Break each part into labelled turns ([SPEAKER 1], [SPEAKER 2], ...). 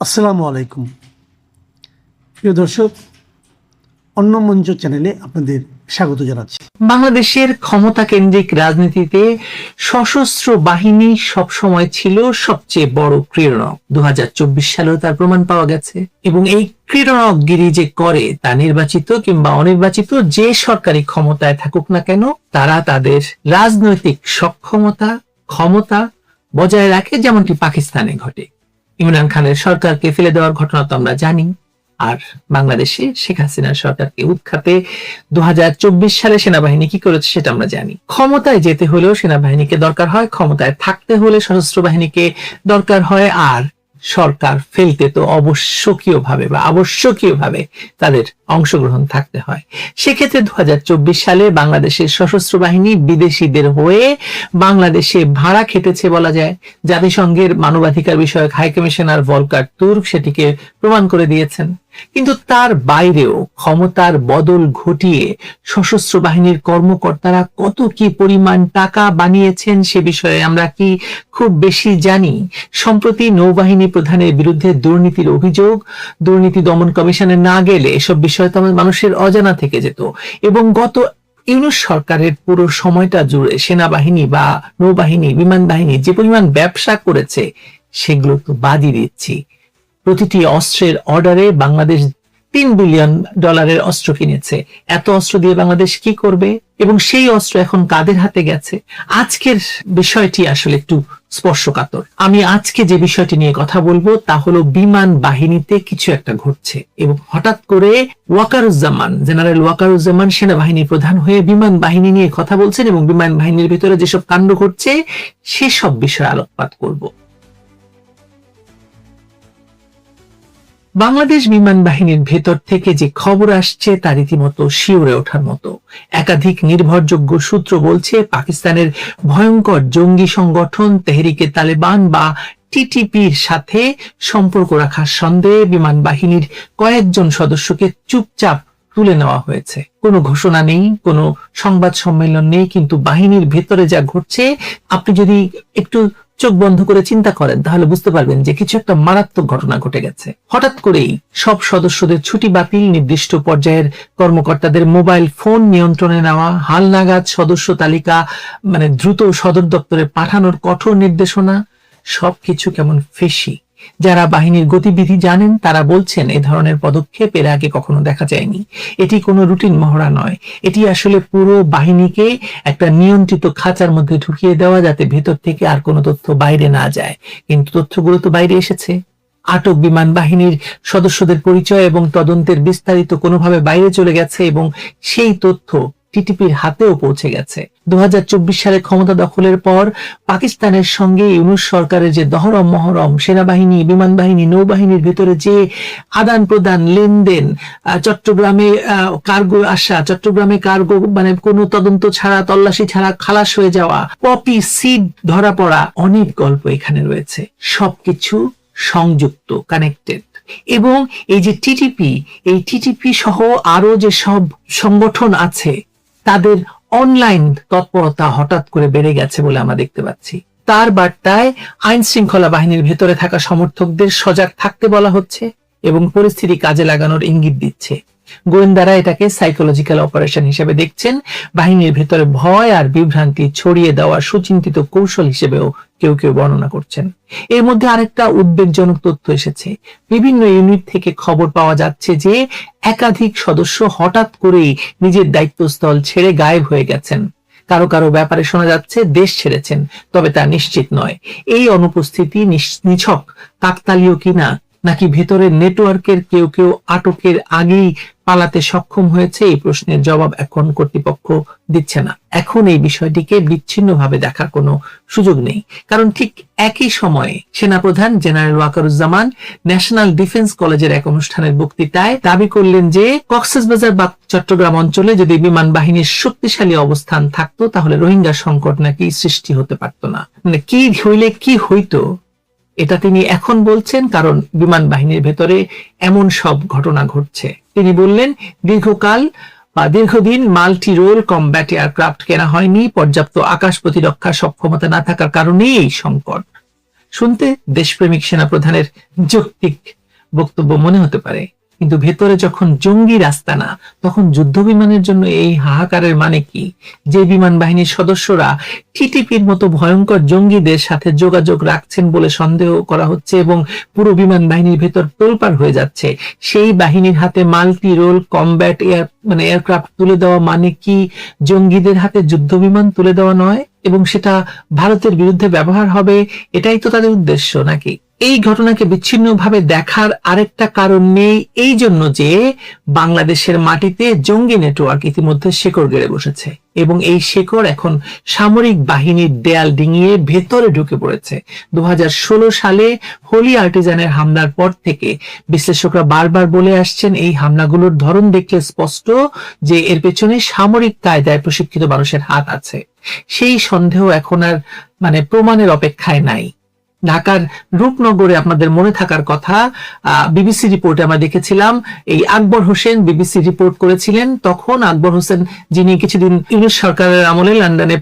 [SPEAKER 1] আসসালামু আলাইকুম প্রিয় দর্শক, অন্য মঞ্চ চ্যানেলে আপনাদের স্বাগত জানাচ্ছি।
[SPEAKER 2] বাংলাদেশের ক্ষমতা কেন্দ্রিক রাজনীতিতে সশস্ত্র বাহিনী সবসময় ছিল সবচেয়ে বড় ক্রীড়নক। 2024 সালেও তার প্রমাণ পাওয়া গেছে। এবং এই ক্রীড়নকগিরি যে করে তা নির্বাচিত কিংবা অনির্বাচিত যে সরকারি ক্ষমতায় থাকুক না কেন, তারা তাদের রাজনৈতিক সক্ষমতা ক্ষমতা বজায় রাখে, যেমনটি পাকিস্তানে ঘটে। ইমরান খানের সরকারকে ফেলে দেওয়ার ঘটনা তো আমরা জানি। আর বাংলাদেশে শেখ হাসিনার সরকারকে উৎখাতে 2024 সালে সেনাবাহিনী কি করেছে সেটা আমরা জানি। ক্ষমতায় যেতে হলেও সেনাবাহিনীকে দরকার হয়, ক্ষমতায় থাকতে হলে সশস্ত্র বাহিনীকে দরকার হয়, আর সরকার ফেলতে তো আবশ্যকীয়ভাবে তাদের অংশগ্রহণ থাকতে হয়। সেক্ষেত্রে 2024 সালে বাংলাদেশের সশস্ত্র বাহিনী বিদেশিদের হয়ে বাংলাদেশে ভাড়া খেটেছে বলা যায়। জাতিসংঘের মানবাধিকার বিষয়ক হাই কমিশনার ভলকার তুর্ক সেটিকে প্রমাণ করে দিয়েছেন। কিন্তু তার বাইরেও ক্ষমতার বদল ঘটিয়ে সশস্ত্র বাহিনীর কর্মকর্তারা কত কি পরিমাণ টাকা বানিয়েছেন সে বিষয়ে আমরা কি খুব বেশি জানি? সম্প্রতি নৌবাহিনী প্রধানের বিরুদ্ধে দুর্নীতির অভিযোগ, দুর্নীতি দমন কমিশনে না গেলে এসব বিষয় তো মানুষের অজানা থেকে যেত। এবং গত ইউনূস সরকারের পুরো সময়টা জুড়ে সেনাবাহিনী বা নৌবাহিনী, বিমান বাহিনী যে পরিমাণ ব্যবসা করেছে সেগুলো তো বাদই দিচ্ছি। প্রতিটি অস্ত্রের অর্ডারে বাংলাদেশ $3 বিলিয়ন অস্ত্র কিনেছে। এত অস্ত্র দিয়ে বাংলাদেশ কি করবে এবং সেই অস্ত্র এখন কাদের হাতে গেছে? আজকের বিষয়টি আসলে একটু স্পর্শকাতর। আমি আজকে যে বিষয়টি নিয়ে কথা বলবো তা হলো বিমান বাহিনীতে কিছু একটা ঘটছে এবং হঠাৎ করে জেনারেল ওয়াকারুজ্জামান সেনাবাহিনী প্রধান হয়ে বিমান বাহিনী নিয়ে কথা বলছেন এবং বিমান বাহিনীর ভিতরে যেসব কাণ্ড ঘটছে সেসব বিষয়ে আলোকপাত করব। বাংলাদেশ বিমান বাহিনীর ভেতর থেকে যে খবর আসছে তা রীতিমতো শিউরে ওঠার মতো। একাধিক নির্ভরযোগ্য সূত্র বলছে পাকিস্তানের ভয়ঙ্কর জঙ্গি সংগঠন তেহরিকে তালেবান বা টিটিপির সাথে সম্পর্ক রাখার সন্দেহে বিমান বাহিনীর কয়েকজন সদস্যকে চুপচাপ তুলে নেওয়া হয়েছে। কোনো ঘোষণা নেই, কোনো সংবাদ সম্মেলন নেই, কিন্তু বাহিনীর ভেতরে যা ঘটছে আপনি যদি একটু চোখ বন্ধ করে চিন্তা করেন তাহলে বুঝতে পারবেন যে কিছু একটা মারাত্মক ঘটনা ঘটে গেছে। হঠাৎ করেই সব সদস্যদের ছুটি বাতিল, নির্দিষ্ট পর্যায়ের কর্মকর্তাদের মোবাইল ফোন নিয়ন্ত্রণে নেওয়া, হালনাগাদ সদস্য তালিকা দ্রুত সদর দপ্তরে পাঠানোর কঠোর নির্দেশনা, সবকিছু কেমন ফেঁসি। যারা বাহিনীর গতিবিধি জানেন তারা বলছেন এ ধরনের পদক্ষেপ এর আগে কখনো দেখা যায়নি। এটি কোনো রুটিন মহড়া নয়, এটি আসলে পুরো বাহিনীকে একটা নিয়ন্ত্রিত খাঁচার মধ্যে ঢুকিয়ে দেওয়া, যাতে ভেতর থেকে আর কোনো তথ্য বাইরে না যায়। কিন্তু তথ্যগুলো তো বাইরে এসেছে। আটক বিমান বাহিনীর সদস্যদের পরিচয় এবং তদন্তের বিস্তারিত কোনোভাবে বাইরে চলে গেছে এবং সেই তথ্য টিটিপির হাতেও পৌঁছে গেছে। 2024 সালে ক্ষমতা দখলের পর পাকিস্তানের সঙ্গে ইউনূস সরকারের যে দহরম মহরম, সেনাবাহিনী, বিমান বাহিনী, নৌবাহিনীর ভেতরে যে আদান প্রদান, লেনদেন, চট্টগ্রামে কার্গো আসা, চট্টগ্রামে কার্গো কোনো তদন্ত ছাড়া, তল্লাশি ছাড়া খালাস হয়ে যাওয়া, পপি সিড ধরা পড়া, অনেক গল্প এখানে রয়েছে। সবকিছু সংযুক্ত, কানেক্টেড। এবং এই যে টিটিপি, এই টিটিপি সহ আরো যে সব সংগঠন আছে তাদের অনলাইন তৎপরতা হঠাৎ করে বেড়ে গেছে বলে আমরা দেখতে পাচ্ছি। তার বার্তায় আইন শৃঙ্খলা বাহিনীর ভেতরে থাকা সমর্থকদের সজাগ থাকতে বলা হচ্ছে এবং পরিস্থিতি কাজে লাগানোর ইঙ্গিত দিচ্ছে। গোয়েন্দারা এটাকে সাইকোলজিক্যাল অপারেশন হিসেবে দেখছেন, বাহিনীর ভেতরে ভয় আর বিভ্রান্তি ছড়িয়ে দেওয়ার সুচিন্তিত কৌশল হিসেবেও কেউ কেউ বর্ণনা করছেন। এর মধ্যে আরেকটা উদ্বেগজনক তথ্য এসেছে। বিভিন্ন ইউনিট থেকে খবর পাওয়া যাচ্ছে যে একাধিক সদস্য হঠাৎ করেই নিজের দায়িত্বস্থল ছেড়ে গায়েব হয়ে গেছেন। কারো কারো ব্যাপারে শোনা যাচ্ছে দেশ ছেড়েছেন, তবে তা নিশ্চিত নয়। এই অনুপস্থিতি নিছক কাকতালীয় কিনা, নাকি ভেতরের নেটওয়ার্কের কেউ কেউ আটকের আগেই পালাতে সক্ষম হয়েছে, এই প্রশ্নের জবাব এখন কর্তৃপক্ষ দিচ্ছে না। এখন এই বিষয়টিকে বিচ্ছিন্নভাবে দেখার কোনো সুযোগ নেই, কারণ ঠিক একই সময়ে সেনাপ্রধান জেনারেল ওয়াকারুজ্জামান ন্যাশনাল ডিফেন্স কলেজের এক অনুষ্ঠানের বক্তৃতায় দাবি করলেন যে কক্সবাজার বা চট্টগ্রাম অঞ্চলে যদি বিমান বাহিনীর শক্তিশালী অবস্থান থাকতো তাহলে রোহিঙ্গা সংকট নাকি সৃষ্টি হতে পারত না। কি হইলে কি হইতো এটা তিনি এখন বলছেন, কারণ বিমান বাহিনীর ভেতরে এমন সব ঘটনা ঘটছে। তিনি বললেন দীর্ঘদিন মাল্টি রোল কমব্যাট এয়ারক্রাফট কেনা হয়নি, পর্যাপ্ত আকাশ প্রতিরক্ষা সক্ষমতা না থাকার কারণেই এই সংকট। শুনতে দেশপ্রেমিক সেনাপ্রধানের যৌক্তিক বক্তব্য মনে হতে পারে, কিন্তু ভেতরে যখন জঙ্গি আস্তানা, তখন যুদ্ধ বিমানের জন্য এই হাহাকারের মানে কি? যে বিমান বাহিনীর সদস্যরা টিটিপির মতো ভয়ঙ্কর জঙ্গিদের সাথে যোগাযোগ রাখছেন বলে সন্দেহ করা হচ্ছে এবং পুরো বিমান বাহিনীর ভেতর তোলপাড় হয়ে যাচ্ছে, সেই বাহিনীর হাতে মাল্টি রোল কমব্যাট এয়ারক্রাফট তুলে দেওয়া মানে কি জঙ্গিদের হাতে যুদ্ধ বিমান তুলে দেওয়া নয়? এবং সেটা ভারতের বিরুদ্ধে ব্যবহার হবে, এটাই তো তাদের উদ্দেশ্য নাকি? এই ঘটনাকে বিচ্ছিন্নভাবে দেখার আরেকটা কারণ নেই, এই জন্য যে বাংলাদেশের মাটিতে জঙ্গি নেটওয়ার্ক ইতিমধ্যে শেকড় গেড়ে বসেছে এবং এই শেকড় এখন সামরিক বাহিনীর দেয়াল ডিঙিয়ে ভেতরে ঢুকে পড়েছে। 2016 সালে হোলি আর্টিজানের হামলার পর থেকে বিশ্লেষকরা বারবার বলে আসছেন, এই হামলাগুলোর ধরন দেখলে স্পষ্ট যে এর পেছনে সামরিক কায়দায় প্রশিক্ষিত মানুষের হাত আছে। সেই সন্দেহ এখন আর প্রমাণের অপেক্ষায় নাই। ঢাকার রূপনগরে আপনাদের মনে থাকার কথা, বিবিসি রিপোর্টে আমরা দেখেছিলাম, এই আকবর হোসেন বিবিসি রিপোর্ট করেছিলেন। তখন আকবর হোসেন, যিনি কিছুদিন ইউনূস সরকারের আমলে লন্ডনে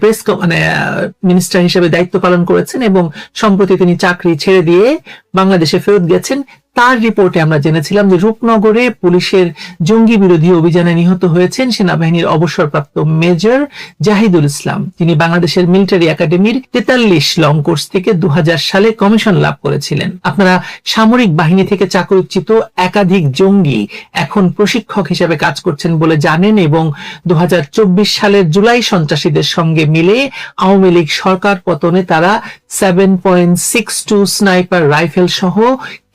[SPEAKER 2] মিনিস্টার হিসেবে দায়িত্ব পালন করেছেন এবং সম্প্রতি তিনি চাকরি ছেড়ে দিয়ে বাংলাদেশে ফেরত গেছেন, তার রিপোর্টে আমরা জেনেছিলাম যে রূপনগরে পুলিশের জঙ্গি বিরোধী অভিযানে নিহত হয়েছেন সেনাবাহিনীর অবসরপ্রাপ্ত মেজর জাহিদুল ইসলাম। তিনি বাংলাদেশের মিলিটারি একাডেমির 43 লং কোর্স থেকে 2000 সালে কমিশন লাভ করেছিলেন। আপনারা সামরিক বাহিনী থেকে চাকরিচ্যুত একাধিক জঙ্গি এখন প্রশিক্ষক হিসেবে কাজ করছেন বলে জানেন এবং 2024 সালের জুলাই সন্ত্রাসীদের সঙ্গে মিলে আওয়ামী লীগ সরকার পতনে তারা 7.62 স্নাইপার রাইফেল সহ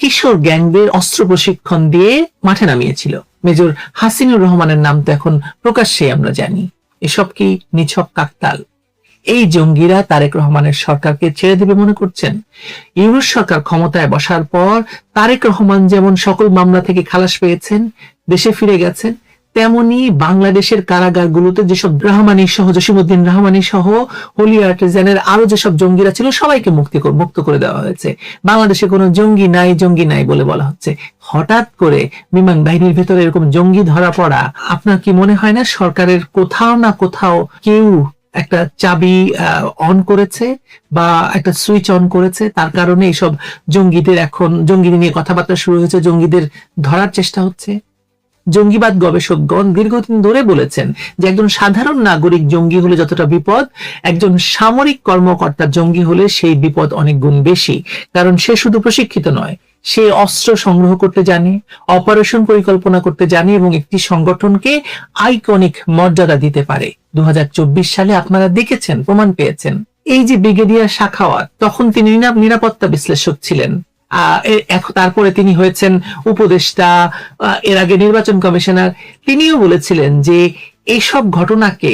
[SPEAKER 2] কিশোর গ্যাংদের অস্ত্র প্রশিক্ষণ দিয়ে মাঠে নামিয়েছিল। মেজর হাসিনুর রহমানের নাম তো এখন প্রকাশ্যে আমরা জানি। এসব কি নিছক কাকতাল? এই জঙ্গিরা তারেক রহমানের সরকারকে ছেড়ে দেবে মনে করছেন? ইউনূস সরকার ক্ষমতায় বসার পর তারেক রহমান যেমন সকল মামলা থেকে খালাস পেয়েছেন, দেশে ফিরে গেছেন, তেমনি বাংলাদেশের কারাগারগুলোতে যেসব রহমানী সহ, জসিমউদ্দিন রহমানী সহ, হোলি আর্টিজানের আরো যেসব জঙ্গিরা ছিল সবাইকে মুক্ত করে দেওয়া হয়েছে। বাংলাদেশে কোনো জঙ্গি নাই বলে বলা হচ্ছে। হঠাৎ করে বিমান বাহিনীর ভেতরে এরকম জঙ্গি ধরা পড়া, আপনার কি মনে হয় না সরকারের কোথাও না কোথাও কেউ একটা চাবি অন করেছে বা একটা সুইচ অন করেছে? তার কারণে এইসব জঙ্গিদের এখন জঙ্গিদের নিয়ে কথাবার্তা শুরু হয়েছে, জঙ্গিদের ধরার চেষ্টা হচ্ছে। জঙ্গিবাদ গবেষকগণ দীর্ঘদিন ধরে বলেছেন যে একজন সাধারণ নাগরিক জঙ্গি হলে যতটা বিপদ, একজন সামরিক কর্মকর্তা জঙ্গি হলে সেই বিপদ অনেক গুণ বেশি। কারণ সে শুধু প্রশিক্ষিত নয়, সে অস্ত্র সংগ্রহ করতে জানে, অপারেশন পরিকল্পনা করতে জানে এবং একটি সংগঠনকে আইকনিক মর্যাদা দিতে পারে। 2024 সালে আপনারা দেখেছেন, প্রমাণ পেয়েছেন। এই যে ব্রিগেডিয়ার সাখাওয়াত, তখন তিনি নিরাপত্তা বিশ্লেষক ছিলেন, তারপরে তিনি হয়েছেন উপদেষ্টা, এর আগে নির্বাচন কমিশনার। তিনিও বলেছিলেন যে এইসব ঘটনাকে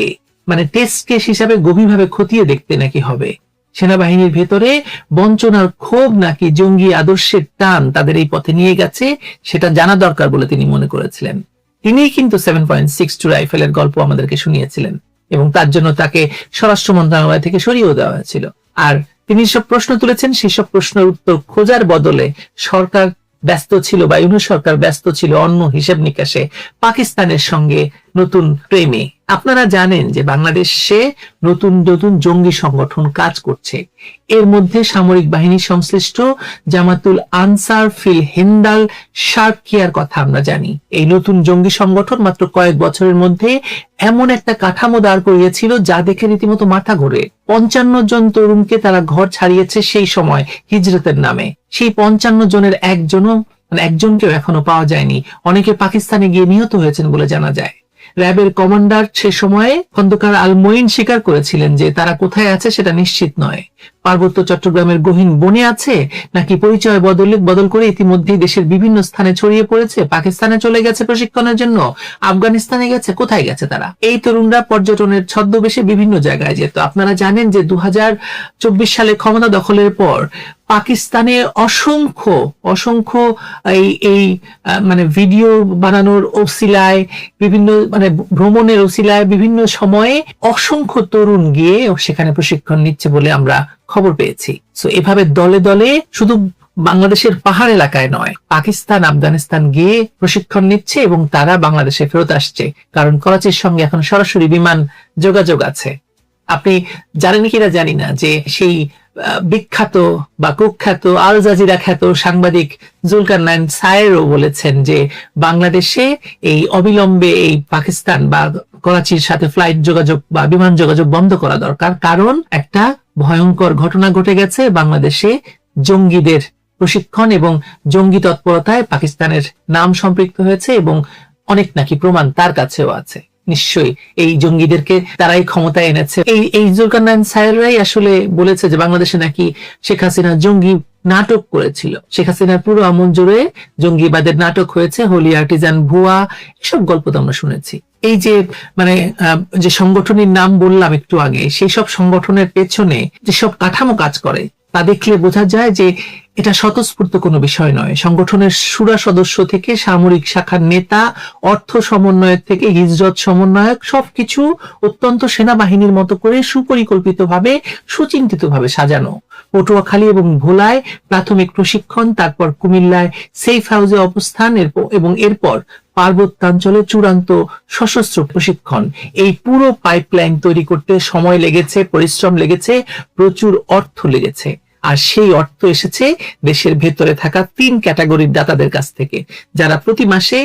[SPEAKER 2] টেস্ট কেস হিসাবে গভীরভাবে খতিয়ে দেখতে নাকি হবে। সেনাবাহিনীর ভেতরে বঞ্চনার ক্ষোভ নাকি জঙ্গি আদর্শের টান তাদের এই পথে নিয়ে গেছে, সেটা জানা দরকার বলে তিনি মনে করেছিলেন। তিনিই কিন্তু 7.62 রাইফেলের গল্প আমাদেরকে শুনিয়েছিলেন এবং তার জন্য তাকে স্বরাষ্ট্র মন্ত্রণালয় থেকে সরিয়েও দেওয়া হয়েছিল। আর তিনি সব প্রশ্ন তুলেছেন, সেই সব প্রশ্নের উত্তর খোঁজার বদলে সরকার ব্যস্ত ছিল বা ইউনূস সরকার ব্যস্ত ছিল অন্য হিসেব নিকাশে, পাকিস্তানের সঙ্গে নতুন প্রেমে। আপনারা জানেন যে বাংলাদেশে নতুন নতুন জঙ্গি সংগঠন কাজ করছে। এর মধ্যে সামরিক বাহিনী সংশ্লিষ্ট জামাতুল আনসার ফিল হিন্দাল শারকিয়ার কথা আমরা জানি। এই নতুন জঙ্গি সংগঠন মাত্র কয়েক বছরের মধ্যে এমন একটা কাঠামো দাঁড় করিয়েছিল যা দেখে রীতিমতো মাথা ঘোরে। 55 জন তরুণকে তারা ঘর ছাড়িয়েছে সেই সময় হিজরতের নামে। সেই 55 জনের একজনকেও এখনো পাওয়া যায়নি। অনেকে পাকিস্তানে গিয়ে নিহত হয়েছেন বলে জানা যায়। র্যাবের কমান্ডার সে সময়ে খন্দকার আল মঈন স্বীকার করেছিলেন যে তারা কোথায় আছে সেটা নিশ্চিত নয়। পার্বত্য চট্টগ্রামের গহীন বনে আছে নাকি পরিচয় বদল করে ইতিমধ্যেই দেশের বিভিন্ন স্থানে ছড়িয়ে পড়েছে, পাকিস্তানে চলে গেছে প্রশিক্ষণের জন্য, আফগানিস্তানে গেছে, কোথায় গেছে তারা? এই তরুণরা পর্যটনের ছদ্মবেশে বিভিন্ন জায়গায় যেত। আপনারা জানেন যে 2024 সালে ক্ষমতা দখলের পর পাকিস্তানে অসংখ্য এই ভিডিও বানানোর ওসিলায়, বিভিন্ন ভ্রমণের ওসিলায় বিভিন্ন সময়ে অসংখ্য তরুণ গিয়ে সেখানে প্রশিক্ষণ নিচ্ছে বলে আমরা খবর পেয়েছি। সো এভাবে দলে দলে শুধু বাংলাদেশের পাহাড় এলাকায় নয়, পাকিস্তান, আফগানিস্তান গিয়ে প্রশিক্ষণ নিচ্ছে এবং তারা বাংলাদেশে ফেরত আসছে, কারণ করাচির সঙ্গে এখন সরাসরি বিমান যোগাযোগ আছে। আপনি জানেন কিনা জানি না যে সেই বিখ্যাত বা কুখ্যাত আল জাজিরা খ্যাত সাংবাদিক জুলকারনাইন সায়েরও বলেছেন যে বাংলাদেশে এই অবিলম্বে এই পাকিস্তান বা করাচির সাথে ফ্লাইট যোগাযোগ বা বিমান যোগাযোগ বন্ধ করা দরকার, কারণ একটা ভয়ঙ্কর ঘটনা ঘটে গেছে। বাংলাদেশে জঙ্গিদের প্রশিক্ষণ এবং জঙ্গি তৎপরতায় পাকিস্তানের নাম সম্পৃক্ত হয়েছে এবং অনেক নাকি প্রমাণ তার কাছেও আছে। নিশ্চয়ই এই জঙ্গিদেরকে তারাই ক্ষমতায় এনেছে। এই জুলকারনাইন সায়েররাই আসলে বলেছে যে বাংলাদেশে নাকি শেখ হাসিনা জঙ্গি নাটক করেছিল। শেখ হাসিনার পুরো আমল জুড়ে জঙ্গিবাদের নাটক হয়েছে, হোলি আর্টিজান, ভুয়া, এসব গল্প তো আমরা শুনেছি। এই যে যে সংগঠনের নাম বললাম একটু আগে, সেই সব সংগঠনের পেছনে যেসব কাঠামো কাজ করে তা দেখলে বোঝা যায় যে এটা স্বতঃস্ফূর্ত কোনো বিষয় নয়। সংগঠনের সুরা সদস্য থেকে সামরিক শাখার নেতা, অর্থ সমন্বয়ক থেকে হিজরত সমন্বয়ক, সবকিছু অত্যন্ত সেনাবাহিনীর মতো করে সুপরিকল্পিতভাবে সুচিন্তিতভাবে সাজানো। পটুয়াখালী এবং ভোলায় প্রাথমিক প্রশিক্ষণ, তারপর কুমিল্লায় সেফ হাউসে অবস্থান এবং এরপর পার্বত্যাঞ্চলে চূড়ান্ত সশস্ত্র প্রশিক্ষণ। এই পুরো পাইপলাইন তৈরি করতে সময় লেগেছে, পরিশ্রম লেগেছে, প্রচুর অর্থ লেগেছে। আর সেই অর্থ এসেছে দেশের ভেতরে থাকা 3 ক্যাটাগরির দাতাদের কাছ থেকে, যারা প্রতি মাসে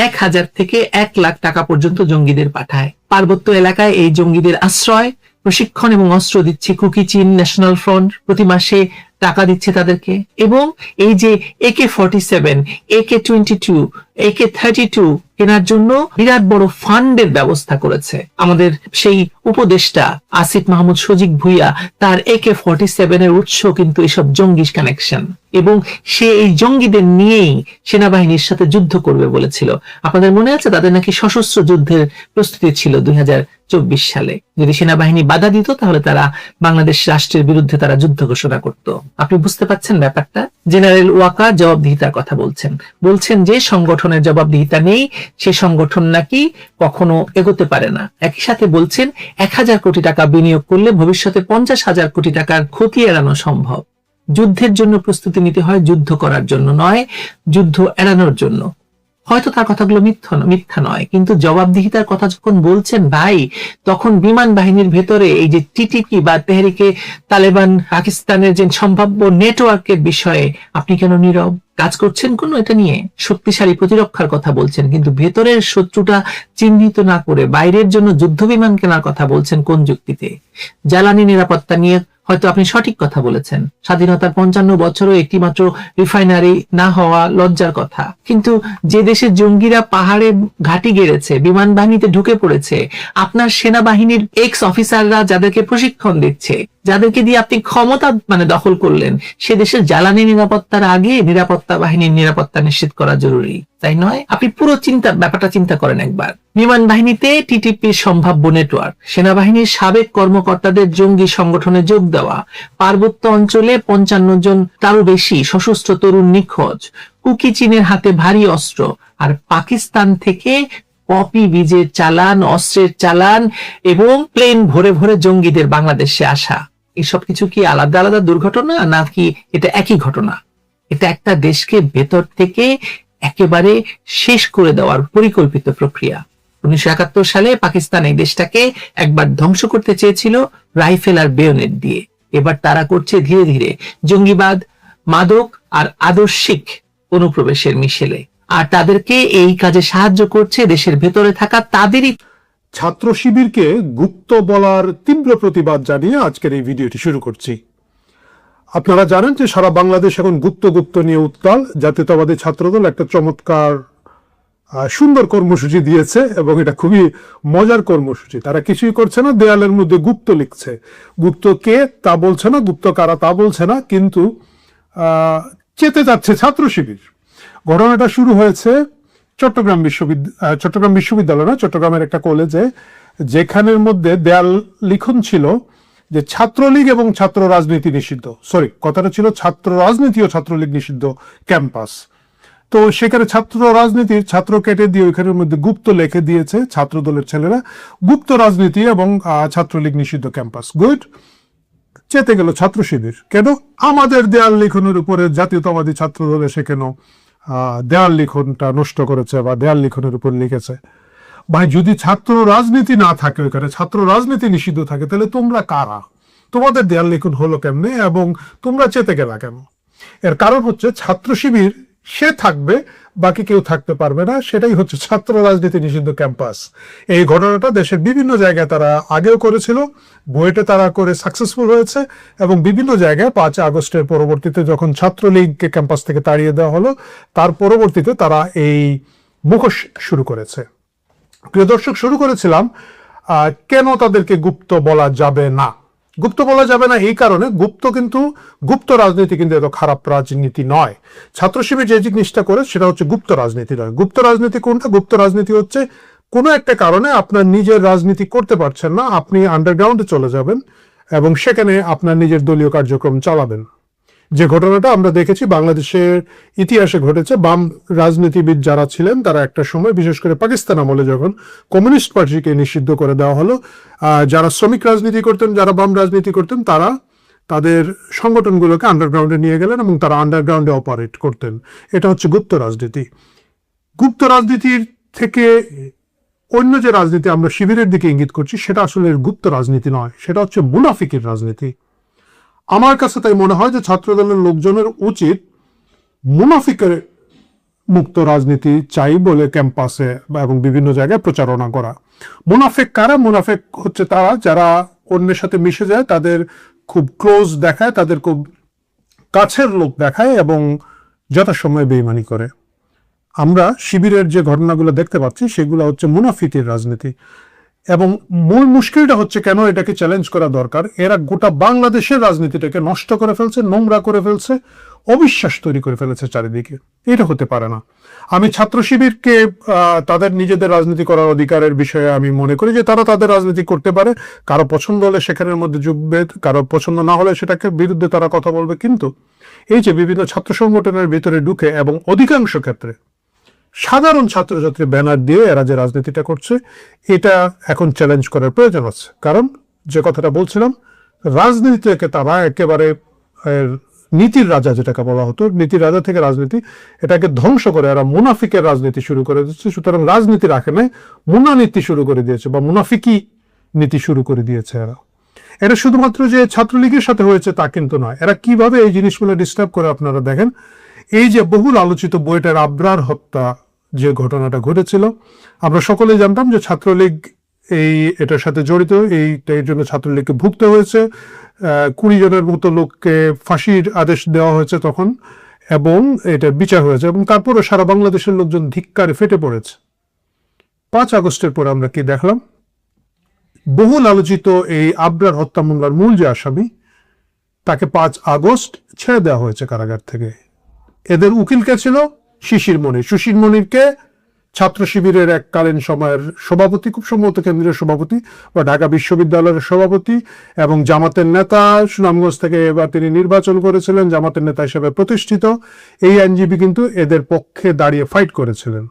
[SPEAKER 2] 1000 থেকে 1 লাখ টাকা পর্যন্ত জঙ্গিদের পাঠায়। পার্বত্য এলাকায় এই জঙ্গিদের আশ্রয়, প্রশিক্ষণ এবং অস্ত্র দিচ্ছে কুকি চীন ন্যাশনাল ফ্রন্ট, প্রতি মাসে টাকা দিচ্ছে তাদেরকে। এবং এই যে AK-47, AK-22, AK-32 কেনার জন্য বিরাট বড় ফান্ডের ব্যবস্থা করেছে আমাদের সেই উপদেষ্টা আসিফ মাহমুদ সজিক ভুইয়া। তার AK-47 এর উৎস কিন্তু এসব জঙ্গি কানেকশন, এবং সে এই জঙ্গিদের নিয়েই সেনাবাহিনীর সাথে যুদ্ধ করবে বলেছিল। আপনাদের মনে আছে তাদের নাকি সশস্ত্র যুদ্ধের প্রস্তুতি ছিল 2024 সালে। যদি সেনাবাহিনী বাধা দিত তাহলে তারা বাংলাদেশ রাষ্ট্রের বিরুদ্ধে তারা যুদ্ধ ঘোষণা করত। আপনি বুঝতে পাচ্ছেন ব্যাপারটা? জেনারেল ওয়াকার জবাবদিহিতার কথা বলছেন যে সংগঠনের জবাবদিহিতা নেই, সে সংগঠন নাকি কখনো এগোতে পারে না। একই সাথে বলছেন 1000 কোটি টাকা বিনিয়োগ করলে ভবিষ্যতে 50,000 কোটি টাকার ক্ষতি এড়ানো সম্ভব। যুদ্ধের জন্য প্রস্তুতি নিতে হয়, যুদ্ধ করার জন্য নয়, যুদ্ধ এড়ানোর জন্য। হয়তো তার কথাগুলো মিথ্যা নয়, কিন্তু জবাবদিহিতার কথা যখন বলছেন ভাই, তখন বিমান বাহিনীর ভেতরে এই যে টিটিপি বা তেহরিকে তালেবান পাকিস্তানের যে সম্ভাব্য নেটওয়ার্কের বিষয়ে আপনি কেন নীরব? কাজ করছেন কোন এটা নিয়ে? শক্তিশালী প্রতিরক্ষার কথা বলছেন, কিন্তু ভেতরের শত্রুটা চিহ্নিত না করে বাইরের জন্য যুদ্ধ বিমান কেনার কথা বলছেন কোন যুক্তিতে? জ্বালানি নিরাপত্তা নিয়ে হয়তো আপনি সঠিক কথা বলেছেন, স্বাধীনতার 55 বছরও একটি মাত্র রিফাইনারি না হওয়া লজ্জার কথা। কিন্তু যে দেশের জঙ্গিরা পাহাড়ে ঘাঁটি গেড়েছে, বিমান বাহিনীতে ঢুকে পড়েছে, আপনার সেনাবাহিনীর এক্স অফিসাররা যাদেরকে প্রশিক্ষণ দিচ্ছে, যাদেরকে দিয়ে আপনি ক্ষমতা দখল করলেন, সে দেশের জ্বালানি নিরাপত্তার আগে নিরাপত্তা বাহিনীর নিরাপত্তা নিশ্চিত করা জরুরি, তাই নয়? আপনি পুরো ব্যাপারটা চিন্তা করেন একবার। বিমান বাহিনীতে টিটিপির সম্ভাব্য নেটওয়ার্ক, সেনাবাহিনীর সাবেক কর্মকর্তাদের জঙ্গি সংগঠনে যোগ দেওয়া, পার্বত্য অঞ্চলে 55 জন তারও বেশি সশস্ত্র তরুণ নিখোঁজ, কুকি চীনের হাতে ভারী অস্ত্র, আর পাকিস্তান থেকে পপি বীজের চালান, অস্ত্রের চালান এবং প্লেন ভরে ভরে জঙ্গিদের বাংলাদেশে আসা। এসব কিছু কি আলাদা আলাদা দুর্ঘটনা, নাকি এটা একই ঘটনা? এটা একটা দেশকে ভেতর থেকে একেবারে শেষ করে দেওয়ার পরিকল্পিত প্রক্রিয়া। 1971 সালে পাকিস্তান এই দেশটাকে একবার ধ্বংস করতে চেয়েছিল রাইফেল আর বেয়োনেট দিয়ে। এবার তারা করছে ধীরে ধীরে জঙ্গিবাদ, মাদক আর আদর্শিক অনুপ্রবেশের মিশেলে, আর তাদেরকে এই কাজে সাহায্য করছে দেশের ভেতরে থাকা তাদেরই
[SPEAKER 3] ছাত্র শিবিরকে গুপ্ত বলার তীব্র প্রতিবাদ জানিয়ে আজকের এই ভিডিওটি শুরু করছি। আপনারা জানেন যে সারা বাংলাদেশ এখন গুপ্ত নিয়ে উত্তাল। জাতীয়তাবাদী ছাত্রদল একটা চমৎকার সুন্দর কর্মসূচি দিয়েছে এবং এটা খুবই মজার কর্মসূচি। তারা কিছুই করছে না, দেয়ালের মধ্যে গুপ্ত লিখছে। গুপ্ত কে তা বলছে না, গুপ্ত কারা তা বলছে না, কিন্তু চেতে যাচ্ছে ছাত্র শিবির। ঘটনাটা শুরু হয়েছে চট্টগ্রাম বিশ্ববিদ্যালয় না, চট্টগ্রামের একটা কলেজে, যেখানের মধ্যে দেয়াল লিখন ছিল যে ছাত্রলীগ এবং ছাত্র রাজনীতি নিষিদ্ধ। কথাটা ছিল ছাত্র রাজনীতি ও ছাত্রলীগ নিষিদ্ধ ক্যাম্পাস। তো সেখানে ছাত্র কেটে দিয়ে ওইখানের মধ্যে গুপ্ত লিখে দিয়েছে ছাত্র দলের ছেলেরা, গুপ্ত রাজনীতি এবং ছাত্রলীগ নিষিদ্ধ ক্যাম্পাস। গুড, চেতে গেল ছাত্র শিবির। কেন? আমাদের দেয়াল লিখনের উপরে জাতীয়তাবাদী ছাত্র দল এসে কেন দেয়াল লিখনটা নষ্ট করেছে বা দেয়াল লিখনের উপর লিখেছে? ভাই, যদি ছাত্র রাজনীতি না থাকে ওইখানে, ছাত্র রাজনীতি নিষিদ্ধ থাকে, তাহলে তোমরা কারা? তোমাদের দেয়াল লিখন হলো কেমনে এবং তোমরা চেতে গেলা কেন? এর কারণ হচ্ছে ছাত্র শিবির সে থাকবে, বাকি কেউ থাকতে পারবে না। সেটাই হচ্ছে ছাত্র রাজনীতি নিষিদ্ধ ক্যাম্পাস। এই ঘটনাটা দেশের বিভিন্ন জায়গায় তারা আগেও করেছিল, বুয়েটে তারা করে সাকসেসফুল হয়েছে, এবং বিভিন্ন জায়গায় 5 আগস্টের পরবর্তীতে যখন ছাত্রলীগকে ক্যাম্পাস থেকে তাড়িয়ে দেওয়া হলো, তার পরবর্তীতে তারা এই মুখোশ শুরু করেছে। প্রিয় দর্শক, শুরু করেছিলাম কেন তাদেরকে গুপ্ত বলা যাবে না। গুপ্ত বলা যাবে না এই কারণে, গুপ্ত রাজনীতি কিন্তু এত খারাপ রাজনীতি নয়। ছাত্র শিবির যে জিনিসটা করে সেটা হচ্ছে গুপ্ত রাজনীতি নয়। গুপ্ত রাজনীতি কোনটা? গুপ্ত রাজনীতি হচ্ছে কোনো একটা কারণে আপনার নিজের রাজনীতি করতে পারছেন না, আপনি আন্ডারগ্রাউন্ডে চলে যাবেন এবং সেখানে আপনার নিজের দলীয় কার্যক্রম চালাবেন। যে ঘটনাটা আমরা দেখেছি বাংলাদেশের ইতিহাসে ঘটেছে। বাম রাজনীতিবিদ যারা ছিলেন তারা একটা সময়, বিশেষ করে পাকিস্তান আমলে যখন কমিউনিস্ট পার্টিকে নিষিদ্ধ করে দেওয়া হলো, যারা শ্রমিক রাজনীতি করতেন, যারা বাম রাজনীতি করতেন, তারা তাদের সংগঠনগুলোকে আন্ডারগ্রাউন্ডে নিয়ে গেলেন এবং তারা আন্ডারগ্রাউন্ডে অপারেট করতেন। এটা হচ্ছে গুপ্ত রাজনীতি। গুপ্ত রাজনীতির থেকে অন্য যে রাজনীতি আমরা শিবিরের দিকে ইঙ্গিত করছি, সেটা আসলে গুপ্ত রাজনীতি নয়, সেটা হচ্ছে মুনাফিকের রাজনীতি। আমার কাছে তাই মনে হয় যে ছাত্রদলের লোকজনের উচিত মুনাফিকের মুক্ত রাজনীতি চাই বলে ক্যাম্পাসে এবং বিভিন্ন জায়গায় প্রচারণা করা। মুনাফিক কারা? মুনাফিক হচ্ছে তারা যারা অন্যের সাথে মিশে যায়, তাদের খুব ক্লোজ দেখায়, তাদের খুব কাছের লোক দেখায় এবং যথাসময়ে বেইমানি করে। আমরা শিবিরের যে ঘটনাগুলো দেখতে পাচ্ছি সেগুলো হচ্ছে মুনাফিকের রাজনীতি। এবং মূল মুশকিলটা হচ্ছে কেন এটাকে চ্যালেঞ্জ করা দরকার, এরা গোটা বাংলাদেশের রাজনীতিটাকে নষ্ট করে ফেলছে, নোংরা করে ফেলছে, অবিশ্বাস তৈরি করে ফেলেছে চারিদিকে। এটা হতে পারে না। আমি ছাত্র শিবিরকে তাদের নিজেদের রাজনীতি করার অধিকারের বিষয়ে আমি মনে করি যে তারা তাদের রাজনীতি করতে পারে, কারো পছন্দ হলে সেখানের মধ্যে যুগবে, কারো পছন্দ না হলে সেটাকে বিরুদ্ধে তারা কথা বলবে। কিন্তু এই যে বিভিন্ন ছাত্র সংগঠনের ভিতরে ঢুকে এবং অধিকাংশ ক্ষেত্রে সাধারণ ছাত্রছাত্রী ব্যানার দিয়ে এরা যে রাজনীতিটা করছে, এটা এখন চ্যালেঞ্জ করার প্রয়োজন আছে। কারণ যে কথাটা বলছিলাম, রাজনীতিকে তারা একেবারে নীতির রাজা, যেটাকে বলা হতো নীতির রাজা থেকে রাজনীতি, এটাকে ধ্বংস করে এরা মুনাফিকের রাজনীতি শুরু করে দিচ্ছে। সুতরাং রাজনীতি রাখে নাই, মুনানীতি শুরু করে দিয়েছে বা মুনাফিকি নীতি শুরু করে দিয়েছে এরা। এটা শুধুমাত্র যে ছাত্রলীগের সাথে হয়েছে তা কিন্তু নয়। এরা কিভাবে এই জিনিসগুলো ডিস্টার্ব করে আপনারা দেখেন। এই যে বহুল আলোচিত বুয়েটের আবরার হত্যা যে ঘটনাটা ঘটেছিল, আমরা সকলেই জানতাম যে ছাত্রলীগ এটার সাথে জড়িত, এর জন্য ছাত্রলীগকে ভুগতে হয়েছে। 20 জনের মতো লোককে ফাঁসির আদেশ দেওয়া হয়েছে তখন, এবং এটা বিচার হয়েছে, এবং তারপরে সারা বাংলাদেশের লোকজন ধিক্কারে ফেটে পড়েছে। 5 আগস্টের পর আমরা কি দেখলাম? বহুল আলোচিত এই আবরার হত্যা মামলার মূল যে আসামি, তাকে 5 আগস্ট ছেড়ে দেওয়া হয়েছে কারাগার থেকে। এদের উকিল কে ছিল? শিশির মনির। শিশির মনিরকে ছাত্র শিবিরের এককালীন সময়ের সভাপতি, খুব সম্ভবত কেন্দ্রীয় সভাপতি বা ঢাকা বিশ্ববিদ্যালয়ের সভাপতি এবং জামাতের নেতা, সুনামগঞ্জ থেকে এবার তিনি নির্বাচন করেছিলেন, জামাতের নেতা হিসেবে প্রতিষ্ঠিত। এই আইনজীবী কিন্তু এদের পক্ষে দাঁড়িয়ে ফাইট করেছিলেন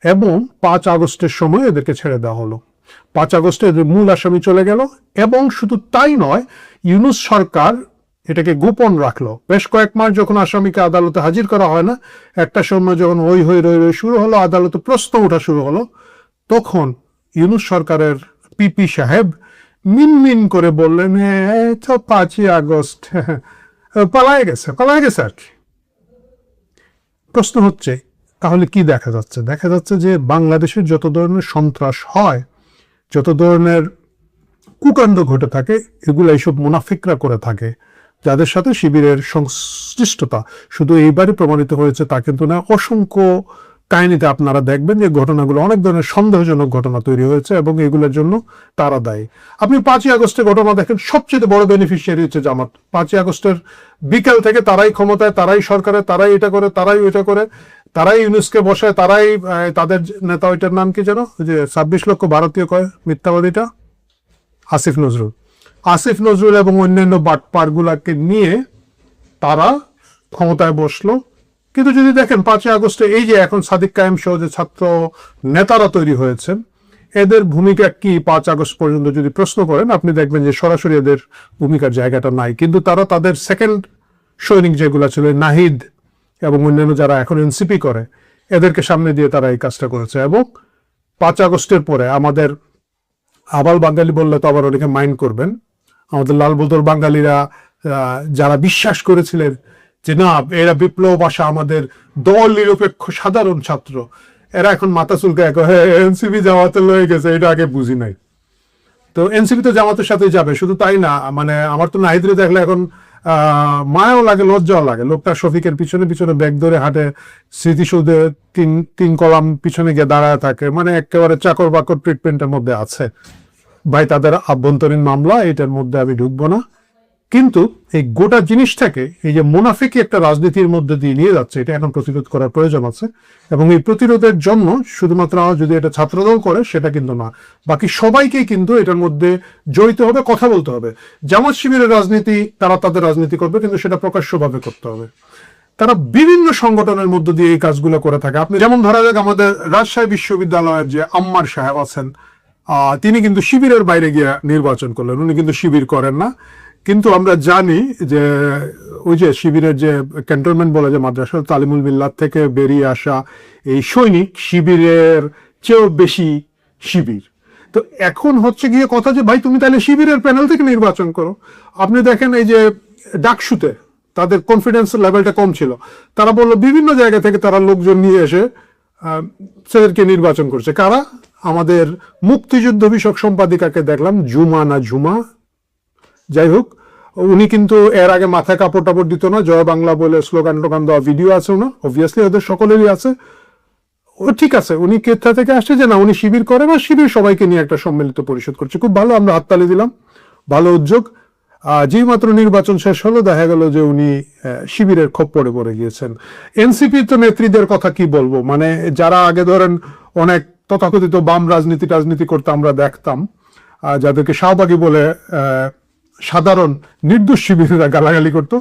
[SPEAKER 3] এবং 5 আগস্টের সময় এদেরকে ছেড়ে দেওয়া হলো। 5 আগস্টে এদের মূল আসামি চলে গেল। এবং শুধু তাই নয়, ইউনূস সরকার এটাকে গোপন রাখলো। বেশ কয়েক মাস যখন আসামিকে আদালতে হাজির করা হয় না, একটা সময় যখন হই শুরু হলো, আদালতে প্রশ্ন ওঠা শুরু হলো, তখন ইউনূস সরকারের পিপি সাহেব মিনমিন করে বললেন, হ্যাঁ তো 5 আগস্ট পালায় গেছে আর কি। প্রশ্ন হচ্ছে তাহলে কি দেখা যাচ্ছে? দেখা যাচ্ছে যে বাংলাদেশের যত ধরনের সন্ত্রাস হয়, যত ধরনের কুকাণ্ড ঘটে থাকে, এগুলো এইসব মুনাফিকরা করে থাকে, যাদের সাথে শিবিরের সংশ্লিষ্টতা শুধু এইবারই প্রমাণিত হয়েছে তা কিন্তু না। অসংখ্য কাহিনীতে আপনারা দেখবেন যে ঘটনাগুলো অনেক ধরনের সন্দেহজনক ঘটনা তৈরি হয়েছে এবং এগুলোর জন্য তারা দায়ী। আপনি 5 আগস্টের ঘটনা দেখেন, সবচেয়ে বড় বেনিফিশিয়ারি হচ্ছে জামাত। 5 আগস্টের বিকেল থেকে তারাই ক্ষমতায়, তারাই সরকারে, তারাই এটা করে, তারাই ওইটা করে, তারাই ইউনূসকে বসায়, তারাই তাদের নেতা, ওইটার নাম কি যেন, যে 26 লক্ষ ভারতীয় কয় মিথ্যাবাদীটা, আসিফ নজরুল এবং অন্যান্য বাটপারগুলাকে নিয়ে তারা ক্ষমতায় বসলো। কিন্তু যদি দেখেন 5 আগস্টে এই যে এখন সাদিক কায়েম সহ যে ছাত্র নেতারা তৈরি হয়েছেন, এদের ভূমিকা কি 5 আগস্ট পর্যন্ত যদি প্রশ্ন করেন, আপনি দেখবেন যে সরাসরি এদের ভূমিকার জায়গাটা নাই। কিন্তু তারা তাদের সেকেন্ড সৈনিক যেগুলো ছিল, নাহিদ এবং অন্যান্য যারা এখন এনসিপি করে, এদেরকে সামনে দিয়ে তারা এই কাজটা করেছে। এবং 5 আগস্টের পরে আমাদের আবাল বাঙালি বললে তো আবার অনেকে মাইন্ড করবেন, আমাদের লাল বদর বাঙালিরা যারা বিশ্বাস করেছিলেন যে না এরা বিপ্লব আসা আমাদের দল নিরপেক্ষ সাধারণ ছাত্র, এরা এখন মাথা চুলকায় এনসিপি জামাতে লয়ে গেছে, এটা আগে বুঝি নাই। তো এনসিপি তো জামাতের সাথে যাবে, শুধু তাই না, মানে আমার তো নাহিদরে দেখলে এখন মায়াও লাগে, লজ্জাও লাগে। লোকটা শফিকের পিছনে পিছনে ব্যাগ ধরে হাঁটে, স্মৃতিসৌধে তিন কলাম পিছনে গিয়ে দাঁড়ায় থাকে, মানে একেবারে চাকর বাকর ট্রিটমেন্টের মধ্যে আছে। ভাই তাদের আভ্যন্তরীণ মামলা, এটার মধ্যে আমি ঢুকবো না। কিন্তু এই গোটা জিনিসটাকে এই যে মুনাফিকি একটা রাজনীতির মধ্যে দিয়ে নিয়ে যাচ্ছে, এটা এখন প্রতিরোধ করার প্রয়োজন আছে। এবং এই প্রতিরোধের জন্য শুধুমাত্র যদি এটা ছাত্রদল করে সেটা কিন্তু না, বাকি সবাইকেই কিন্তু এটার মধ্যে জড়িত হবে, কথা বলতে হবে। জামাত শিবিরের রাজনীতি তারা তাদের রাজনীতি করবে, কিন্তু সেটা প্রকাশ্যভাবে করতে হবে। তারা বিভিন্ন সংগঠনের মধ্য দিয়ে এই কাজগুলো করে থাকে। আপনি যেমন ধরা যাক আমাদের রাজশাহী বিশ্ববিদ্যালয়ের যে আম্মার সাহেব আছেন, তিনি কিন্তু শিবিরের বাইরে গিয়ে নির্বাচন করলেন, উনি কিন্তু শিবির করেন না। কিন্তু আমরা জানি যে ওই যে শিবিরের যে ক্যান্টনমেন্ট বলে যে মাদ্রাসা তালিমুল মিল্লাত থেকে বেরিয়ে আসা এই সৈনিক শিবিরের চেয়েও বেশি শিবির। তো এখন হচ্ছে গিয়ে কথা যে ভাই তুমি তাহলে শিবিরের প্যানেল থেকে নির্বাচন করো। আপনি দেখেন এই যে ডাকসুতে তাদের কনফিডেন্স লেভেলটা কম ছিল, তারা বললো বিভিন্ন জায়গা থেকে তারা লোকজন নিয়ে এসে সেদেরকে নির্বাচন করছে। কারা? আমাদের মুক্তিযুদ্ধ বিষয়ক সম্পাদিকাকে দেখলাম, ঝুমা, যাই হোক, উনি কিন্তু এর আগে মাথায় কাপড় টাপড় দিত না, জয় বাংলা বলে স্লোগান টোগান দেওয়া ভিডিও আছে না, অবভিয়াসলি ওদের সকলেরই আছে। ও ঠিক আছে, উনি কোথা থেকে আসছে যে না উনি শিবির করে না, শিবির সবাইকে নিয়ে একটা সম্মিলিত পরিষদ করছে, খুব ভালো, আমরা হাততালি দিলাম, ভালো উদ্যোগ। যেই মাত্র নির্বাচন শেষ হলো দেখা গেল যে উনি শিবিরের খপ্পরে পড়ে গিয়েছেন। এনসিপির তো নেত্রীদের কথা কি বলবো, মানে যারা আগে ধরেন অনেক তথাকথিত বাম রাজনীতি করতে আমরা দেখতাম, যাদেরকে শাহবাগী বলে সাধারণ নির্দোষ শিবিরেরা গালাগালি করতো,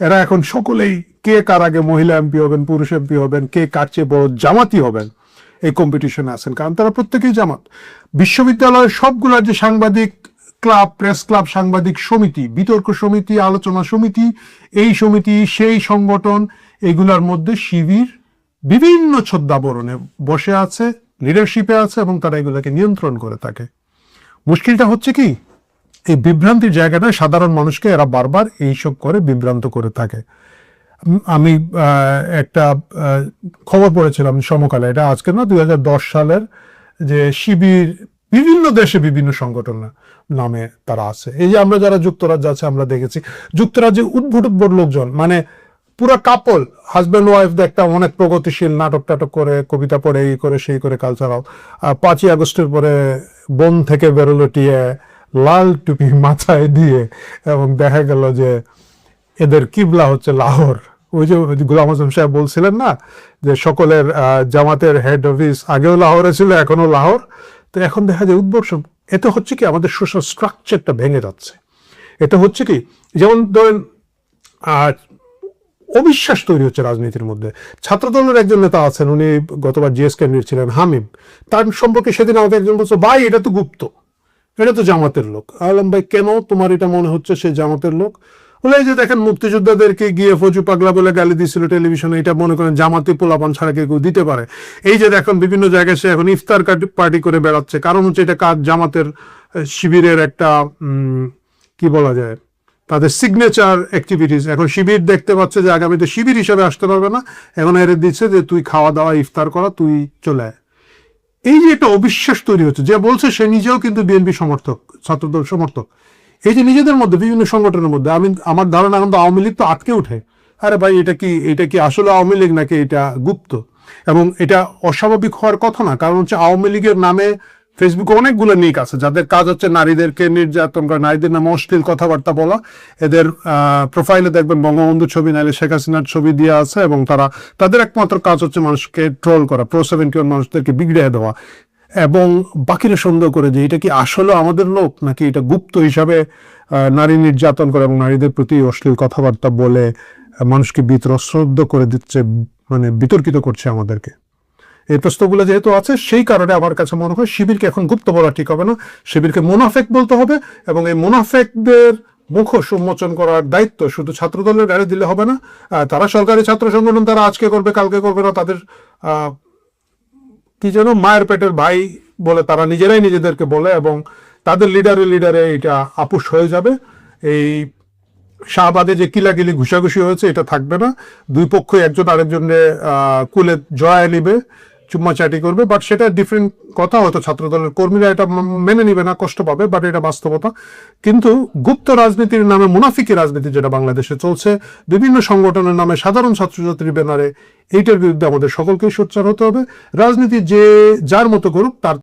[SPEAKER 3] এরা এখন সকলেই কে কার আগে মহিলা এমপি হবেন, পুরুষ এমপি হবেন, কে কার চেয়ে বড় জামাতি হবেন, এই কম্পিটিশনে আছেন, কারণ তারা প্রত্যেকেই জামাত। বিশ্ববিদ্যালয়ের সবগুলোর যে সাংবাদিক ক্লাব, প্রেস ক্লাব, সাংবাদিক সমিতি, বিতর্ক সমিতি, আলোচনা সমিতি, এই সমিতি সেই সংগঠন, এগুলোর মধ্যে শিবির বিভিন্ন ছদ্মাবরণে বসে আছে, লিডারশিপে আছে এবং তারা এগুলোকে নিয়ন্ত্রণ করে থাকে। মুশকিলটা হচ্ছে কি, এই বিভ্রান্তির জায়গাটা সাধারণ মানুষকে এরা বারবার এইসব করে বিভ্রান্ত করে থাকে। আমি একটা খবর পড়েছিলাম সমকালে, এটা আজকে না, 2010 সালের, যে শিবির বিভিন্ন দেশে বিভিন্ন সংগঠন নামে তারা আছে। এই যে আমরা যারা যুক্তরাজ্যে আছে আমরা দেখেছি, যুক্তরাজ্যে উদ্ভট লোকজন, মানে পুরো কাপল, হাজব্যান্ড ওয়াইফ একটা অনেক প্রগতিশীল, নাটক টাটক করে, কবিতা পড়ে, এই করে সেই করে, কালচারাল। 5ই আগস্টের পরে বন থেকে বেরোলো টিয়ে, লাল টুপি মাথায় দিয়ে, এবং দেখা গেল যে এদের কিবলা হচ্ছে লাহোর। ওই যে গোলাম আজম সাহেব বলছিলেন না যে সকলের জামাতের হেড অফিস আগেও লাহোরে ছিল, এখনো লাহোর। তো এখন দেখা যায় উদ্ভর্ষণ। এতে হচ্ছে কি আমাদের সোশ্যাল স্ট্রাকচারটা ভেঙে যাচ্ছে। এটা হচ্ছে কি, যেমন ধরেন অবিশ্বাস তৈরি হচ্ছে রাজনীতির মধ্যে। ছাত্রদলের একজন নেতা আছেন, উনি গতবার জিএস ক্যান্ডিডেট ছিলেন, হামিম, তার সম্পর্কে সেদিন আমাদের একজন বলছে ভাই এটা তো গুপ্ত, এটা তো জামাতের লোক। আলম ভাই কেন তোমার এটা মনে হচ্ছে সে জামাতের লোক? বলে এই যে দেখেন মুক্তিযোদ্ধাদেরকে গিয়ে ফজু পাগলা বলে গালি দিচ্ছিল টেলিভিশনে, এটা মনে করেন জামাতি পোলাপান ছাড়া কেউ দিতে পারে। এই যে দেখেন বিভিন্ন জায়গায় সে এখন ইফতার পার্টি করে বেড়াচ্ছে, কারণ হচ্ছে এটা কাজ জামাতের শিবিরের একটা কি বলা যায়, তাদের সিগনেচার অ্যাক্টিভিটিস। এখন শিবির দেখতে পাচ্ছে যে আগামীতে শিবির হিসাবে আসতে পারবে না, এখন এর দিচ্ছে যে তুই খাওয়া দাওয়া ইফতার করা, তুই চলে আয়। এই যে একটা অবিশ্বাস তৈরি হচ্ছে, যে বলছে সে নিজেও কিন্তু বিএনপি সমর্থক, ছাত্রদল সমর্থক। এই যে নিজেদের মধ্যে বিভিন্ন সংগঠনের মধ্যে, আমার ধারণা এখন তো আওয়ামী লীগ তো আটকে উঠে, আরে ভাই এটা কি আসলে আওয়ামী লীগ নাকি এটা গুপ্ত? এবং এটা অস্বাভাবিক হওয়ার কথা না, কারণ হচ্ছে আওয়ামী লীগের নামে ফেসবুকে অনেকগুলো নিক আছে যাদের কাজ হচ্ছে নারীদেরকে নির্যাতন করা, নারীদের নামে অশ্লীল কথাবার্তা বলা। এদের প্রোফাইলে দেখবেন বঙ্গবন্ধু ছবি নাইলে শেখ হাসিনার ছবি দিয়ে আছে, এবং তাদের একমাত্র কাজ হচ্ছে মানুষকে ট্রোল করা, Pro-71 মানুষদেরকে বিগড়ে দেওয়া, এবং বাকিরা সন্দেহ করে যে এটা কি আসলে আমাদের লোক নাকি এটা গুপ্ত হিসাবে নারী নির্যাতন করে এবং নারীদের প্রতি অশ্লীল কথাবার্তা বলে মানুষকে বিতরশ্রদ্ধ করে দিচ্ছে, মানে বিতর্কিত করছে আমাদেরকে। এই প্রশ্নগুলো যেহেতু আছে, সেই কারণে আমার কাছে মনে হয় শিবিরকে এখন গুপ্ত বলা ঠিক হবে না, শিবিরকে মুনাফেক বলতে হবে। এবং এই মুনাফেকদের মুখোশ উন্মোচন করার দায়িত্ব শুধু ছাত্রদলের গাড়ি দিলে হবে না। তারা সরকারি ছাত্র সংগঠন, তারা আজকে করবে কালকে করবে না, তাদের কি যেন মায়ের পেটের ভাই বলে তারা নিজেরাই নিজেদেরকে বলে, এবং তাদের লিডারে এটা আপুশ হয়ে যাবে। এই শাহবাগে যে কিলাকিলি ঘুষাঘুষি হয়েছে এটা থাকবে না। দুই পক্ষই একজন আরেকজনের কুলে জড়ায় নিবে, চুম্মাচাটি করবে, বাট সেটা ডিফারেন্ট কথা। হয়তো ছাত্রদলের কর্মীরা এটা মেনে নিবে না, কষ্ট পাবে, বাট এটা বাস্তবতা। কিন্তু গুপ্ত রাজনীতির নামে মুনাফিকি রাজনীতি যেটা বাংলাদেশে চলছে, বিভিন্ন সংগঠনের নামে সাধারণ ছাত্রছাত্রীর ব্যানারে, এইটার বিরুদ্ধে আমাদের সকলকেই সোচ্চার হতে হবে। রাজনীতি যে যার মতো করুক, তার